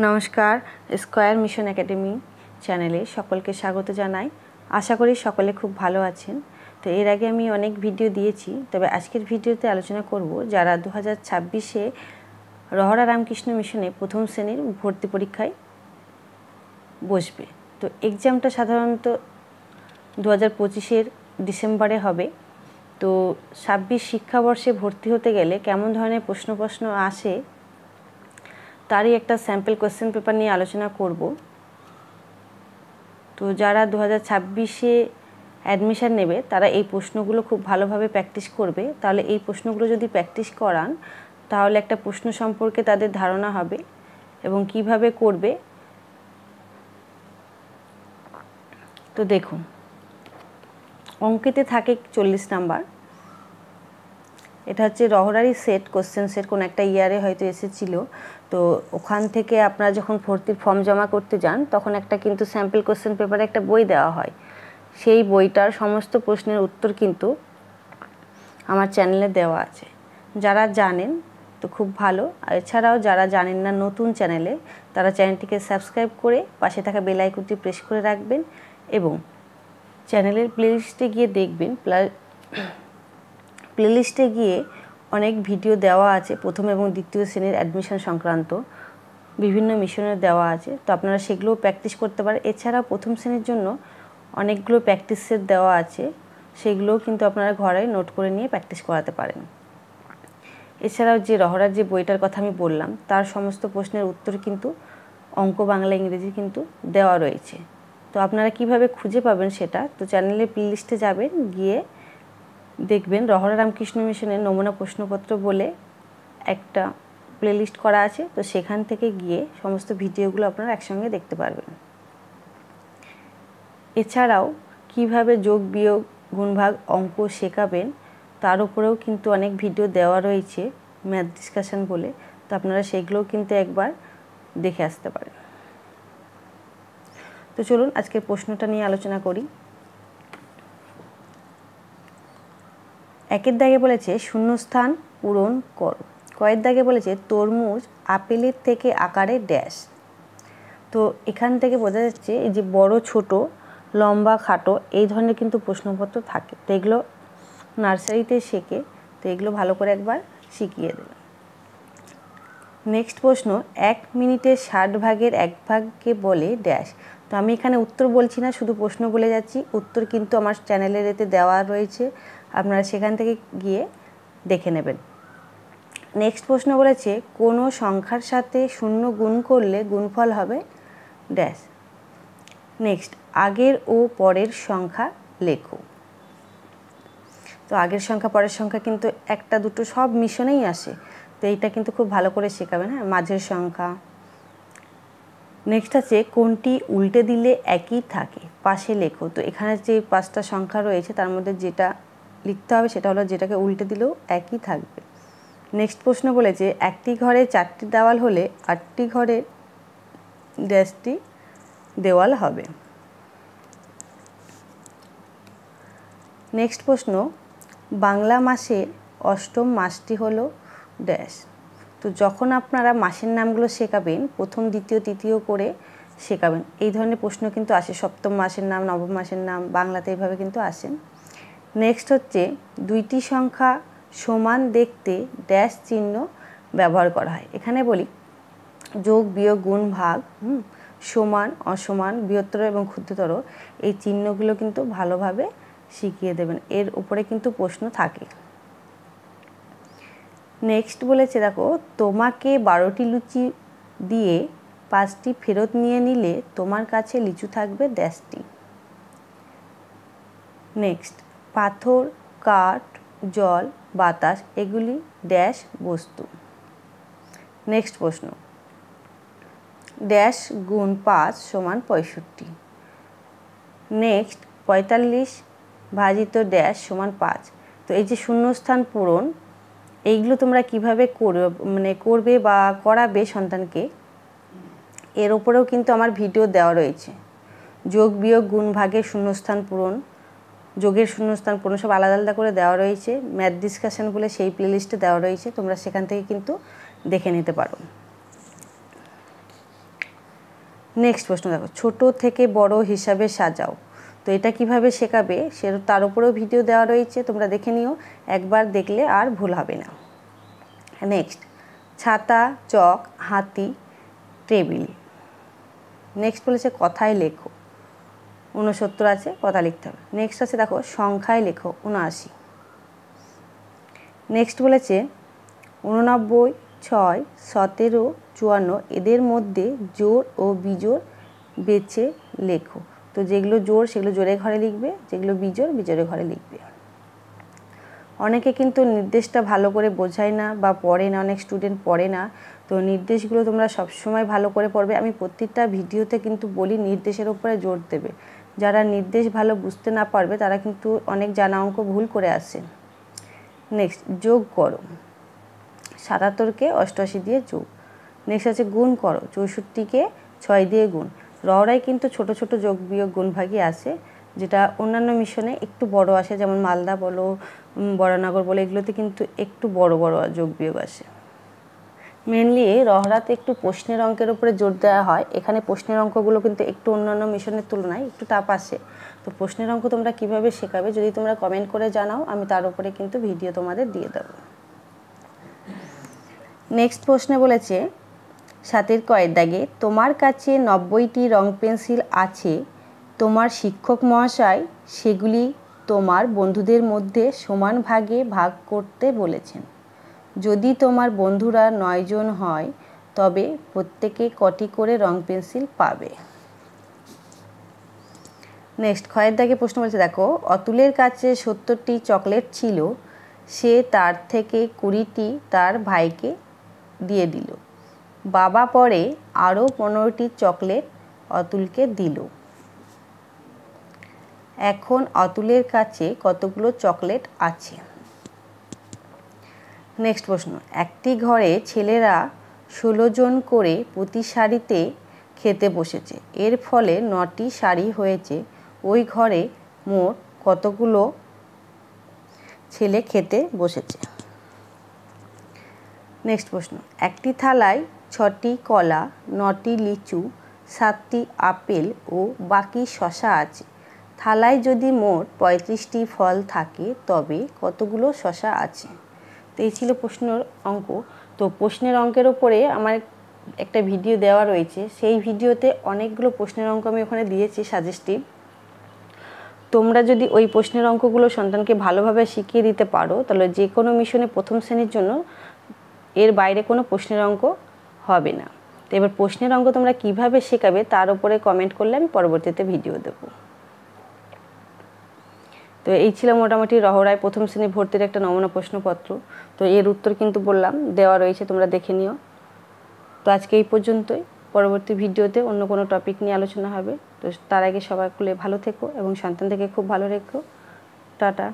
নমস্কার, square mission academy চ্যানেলে সকলকে স্বাগত জানাই। আশা করি সকলে খুব ভালো আছেন। তো এর আগে আমি অনেক ভিডিও দিয়েছি, তবে আজকের ভিডিওতে আলোচনা করব যারা 2026-এ রহরা রামকৃষ্ণ মিশনে প্রথম শ্রেণীর ভর্তি পরীক্ষায় বসবে। তো এক্সামটা সাধারণত 2025-এর ডিসেম্বরে হবে। তো 26 শিক্ষাবর্ষে ভর্তি হতে গেলে কেমন ধরনের প্রশ্ন আসে তারই একটা স্যাম্পল কোয়েশ্চেন পেপার নিয়ে আলোচনা করব। তো যারা 2026-এ অ্যাডমিশান নেবে তারা এই প্রশ্নগুলো খুব ভালোভাবে প্র্যাকটিস করবে। তাহলে এই প্রশ্নগুলো যদি প্র্যাকটিস করান তাহলে একটা প্রশ্ন সম্পর্কে তাদের ধারণা হবে এবং কিভাবে করবে। তো দেখুন, অঙ্কেতে থাকে 40 নাম্বার। এটা হচ্ছে রহরারই সেট, কোশ্চেন সেট, কোনো একটা ইয়ারে হয়তো এসেছিল। তো ওখান থেকে আপনারা যখন ভর্তির ফর্ম জমা করতে যান তখন একটা কিন্তু স্যাম্পল কোশ্চেন পেপারে একটা বই দেওয়া হয়। সেই বইটার সমস্ত প্রশ্নের উত্তর কিন্তু আমার চ্যানেলে দেওয়া আছে। যারা জানেন তো খুব ভালো, আর এছাড়াও যারা জানেন না নতুন চ্যানেলে, তারা চ্যানেলটিকে সাবস্ক্রাইব করে পাশে থাকা বেল আইকনটি প্রেস করে রাখবেন এবং চ্যানেলের প্লেলিস্টে গিয়ে দেখবেন। প্লেলিস্টে গিয়ে অনেক ভিডিও দেওয়া আছে প্রথম এবং দ্বিতীয় শ্রেণীর অ্যাডমিশন সংক্রান্ত, বিভিন্ন মিশনের দেওয়া আছে। তো আপনারা সেগুলোও প্র্যাকটিস করতে পারেন। এছাড়াও প্রথম শ্রেণীর জন্য অনেকগুলো প্র্যাকটিস সেট দেওয়া আছে, সেগুলোও কিন্তু আপনারা ঘরে নোট করে নিয়ে প্র্যাকটিস করাতে পারেন। এছাড়াও যে রহরার যে বইটার কথা আমি বললাম তার সমস্ত প্রশ্নের উত্তর কিন্তু অঙ্ক, বাংলা, ইংরেজি কিন্তু দেওয়া রয়েছে। তো আপনারা কিভাবে খুঁজে পাবেন সেটা, তো চ্যানেলের প্লেলিস্টে যাবেন, গিয়ে দেখবেন রহরা রামকৃষ্ণ মিশনের নমুনা প্রশ্নপত্র বলে একটা প্লেলিস্ট করা আছে। তো সেখান থেকে গিয়ে সমস্ত ভিডিওগুলো আপনারা একসঙ্গে দেখতে পারবেন। এছাড়াও কিভাবে যোগ, বিয়োগ, গুণভাগ, অঙ্ক শেখাবেন তার উপরেও কিন্তু অনেক ভিডিও দেওয়া রয়েছে, ম্যাথ ডিসকাশন বলে। তো আপনারা সেগুলোও কিন্তু একবার দেখে আসতে পারেন। তো চলুন আজকের প্রশ্নটা নিয়ে আলোচনা করি। একের দাগে বলেছে শূন্যস্থান পূরণ করো। কয়ের দাগে বলেছে তরমুজ আপেলের থেকে আকারে ড্যাশ। তো এখান থেকে বোঝা যাচ্ছে এই যে বড়, ছোট, লম্বা, খাটো এই ধরনের কিন্তু প্রশ্নপত্র থাকে। তো এগুলো নার্সারিতে শেখে, তো এগুলো ভালো করে একবার শিখিয়ে দেবে। নেক্সট প্রশ্ন, 1 মিনিটে 60 ভাগের 1 ভাগকে বলে ড্যাশ। তো আমি এখানে উত্তর বলছি না, শুধু প্রশ্ন বলে যাচ্ছি। উত্তর কিন্তু আমার চ্যানেলের এতে দেওয়া রয়েছে, আপনারা সেখান থেকে গিয়ে দেখে নেবেন। নেক্সট প্রশ্ন বলেছে কোনো সংখ্যার সাথে 0 গুণ করলে গুণফল হবে ড্যাশ। নেক্সট, আগের ও পরের সংখ্যা লেখো। তো আগের সংখ্যা পরের সংখ্যা কিন্তু একটা দুটো সব মিশনেই আসে, তো এইটা কিন্তু খুব ভালো করে শেখাবেন। হ্যাঁ, মাঝের সংখ্যা। নেক্সট আছে কোনটি উল্টে দিলে একই থাকে, পাশে লেখো। তো এখানে যে 5টা সংখ্যা রয়েছে তার মধ্যে যেটা লিখতে হবে সেটা হলো যেটাকে উল্টে দিলেও একই থাকবে। নেক্সট প্রশ্ন বলেছে একটি ঘরে 4টি দেওয়াল হলে 8টি ঘরের ড্যাশটি দেওয়াল হবে। নেক্সট প্রশ্ন, বাংলা মাসের 8ম মাসটি হলো ড্যাশ। তো যখন আপনারা মাসের নামগুলো শেখাবেন প্রথম, দ্বিতীয়, তৃতীয় করে শেখাবেন, এই ধরনের প্রশ্ন কিন্তু আসে। 7ম মাসের নাম, 9ম মাসের নাম বাংলাতে এইভাবে কিন্তু আসেন। নেক্সট হচ্ছে 2টি সংখ্যা সমান দেখতে ড্যাশ চিহ্ন ব্যবহার করা হয়। এখানে বলি যোগ, বিয়োগ, গুণ, ভাগ, সমান, অসমান, বৃহত্তর এবং ক্ষুদ্রতর এই চিহ্নগুলো কিন্তু ভালোভাবে শিখিয়ে দেবেন। এর উপরে কিন্তু প্রশ্ন থাকে। নেক্সট বলেছে দেখো তোমাকে 12টি লুচি দিয়ে 5টি ফেরত নিয়ে নিলে তোমার কাছে লিচু থাকবে ড্যাশটি। নেক্সট, পাথর, কাঠ, জল, বাতাস এগুলি ড্যাশ বস্তু। নেক্সট প্রশ্ন, ড্যাশ গুণ 5 সমান 65। নেক্সট, 45 ভাজিত ড্যাশ সমান 5। তো এই যে শূন্যস্থান পূরণ এইগুলো তোমরা কিভাবে করবে বা করাবে সন্তানকে, এর ওপরেও কিন্তু আমার ভিডিও দেওয়া রয়েছে। যোগ, বিয়োগ, গুণ, ভাগের শূন্যস্থান পূরণ, যোগের শূন্যস্থান পূরণ সব আলাদা আলাদা করে দেওয়া রয়েছে। ম্যাথ ডিসকাশন বলে সেই প্লেলিস্টে দেওয়া রয়েছে, তোমরা সেখান থেকে কিন্তু দেখে নিতে পারো। নেক্সট প্রশ্ন দেখো, ছোট থেকে বড় হিসাবে সাজাও। তো এটা কিভাবে শেখাবে সে তার উপরেও ভিডিও দেওয়া রয়েছে, তোমরা দেখে নিও, একবার দেখলে আর ভুল হবে না। নেক্সট, ছাতা, চক, হাতি, টেবিল। নেক্সট বলেছে কথায় লেখো, 69 আছে, কথা লিখতে হবে। নেক্সট আছে দেখো সংখ্যায় লেখো, 79। নেক্সট বলেছে 89, 6, 17, 54 এদের মধ্যে জোড় ও বিজোড় বেছে লেখো। তো যেগুলো জোড় সেগুলো জোড়ের ঘরে লিখবে, যেগুলো বিজোড় বিজোড়ের ঘরে লিখবে। অনেকে কিন্তু নির্দেশটা ভালো করে বোঝায় না বা পড়ে না, অনেক স্টুডেন্ট পড়ে না। তো নির্দেশগুলো তোমরা সবসময় ভালো করে পড়বে। আমি প্রত্যেকটা ভিডিওতে কিন্তু বলি নির্দেশের উপরে জোর দেবে। যারা নির্দেশ ভালো বুঝতে না পারবে তারা কিন্তু অনেক জানা অঙ্ক ভুল করে আসে। নেক্সট, যোগ করো, 77কে 88 দিয়ে যোগ। নেক্সট আছে গুণ করো, 64কে 6 দিয়ে গুণ। রহরাই কিন্তু ছোট ছোট যোগ বিয়োগ গুণভাগই আসে, যেটা অন্যান্য মিশনে একটু বড় আসে, যেমন মালদা বলো, বরানগর বলো, এগুলোতে কিন্তু একটু বড় বড় যোগ বিয়োগ আসে। মেনলি রহরাতে একটু প্রশ্নের অঙ্কের উপরে জোর দেওয়া হয়। এখানে প্রশ্নের অঙ্কগুলো কিন্তু একটু অন্যান্য মিশনের তুলনায় একটু টাফ আসে। তো প্রশ্নের অঙ্ক তোমরা কিভাবে শেখাবে যদি তোমরা কমেন্ট করে জানাও, আমি তার উপরে কিন্তু ভিডিও তোমাদের দিয়ে দেবো। নেক্সট প্রশ্নে বলেছে 7 কয়ের দাগে, তোমার কাছে 90টি রং পেন্সিল আছে, তোমার শিক্ষক মহাশয় সেগুলি তোমার বন্ধুদের মধ্যে সমান ভাগে ভাগ করতে বলেছেন। যদি তোমার বন্ধুরা 9 জন হয় তবে প্রত্যেকে কটি করে রং পেন্সিল পাবে। নেক্সট ক্ষয়ের দাগে প্রশ্ন বলছে দেখো, অতুলের কাছে 70টি চকলেট ছিল, সে তার থেকে 20টি তার ভাইকে দিয়ে দিল। বাবা পরে আরও 15টি চকলেট অতুলকে দিল। এখন অতুলের কাছে কতগুলো চকলেট আছে? নেক্সট প্রশ্ন, একটি ঘরে ছেলেরা 16 জন করে প্রতি সারিতে খেতে বসেছে, এর ফলে 9টি সারি হয়েছে, ওই ঘরে মোট কতগুলো ছেলে খেতে বসেছে? নেক্সট প্রশ্ন, একটি থালায় 6টি কলা, 9টি লিচু, 7টি আপেল ও বাকি শসা আছে। থালায় যদি মোট 35টি ফল থাকে তবে কতগুলো শসা আছে? তো এই ছিল প্রশ্নের অঙ্ক। তো প্রশ্নের অঙ্কের ওপরে আমার একটা ভিডিও দেওয়া রয়েছে, সেই ভিডিওতে অনেকগুলো প্রশ্নের অঙ্ক আমি ওখানে দিয়েছি সাজেস্টিভ। তোমরা যদি ওই প্রশ্নের অঙ্কগুলো সন্তানকে ভালোভাবে শিখিয়ে দিতে পারো তাহলে যে কোনো মিশনে প্রথম শ্রেণীর জন্য এর বাইরে কোনো প্রশ্নের অঙ্ক হবে না। তো এবার প্রশ্নের অঙ্ক তোমরা কিভাবে শেখাবে তার উপরে কমেন্ট করলে আমি পরবর্তীতে ভিডিও দেব। তো এই ছিল মোটামুটি রহরায় প্রথম শ্রেণী ভর্তির একটা নমুনা প্রশ্নপত্র। তো এর উত্তর কিন্তু বললাম দেওয়া রয়েছে, তোমরা দেখে নিও। তো আজকে এই পর্যন্তই, পরবর্তী ভিডিওতে অন্য কোনো টপিক নিয়ে আলোচনা হবে। তো তার আগে সবাই ভালো থেকো এবং সন্তানদেরকে খুব ভালো রেখো। টাটা।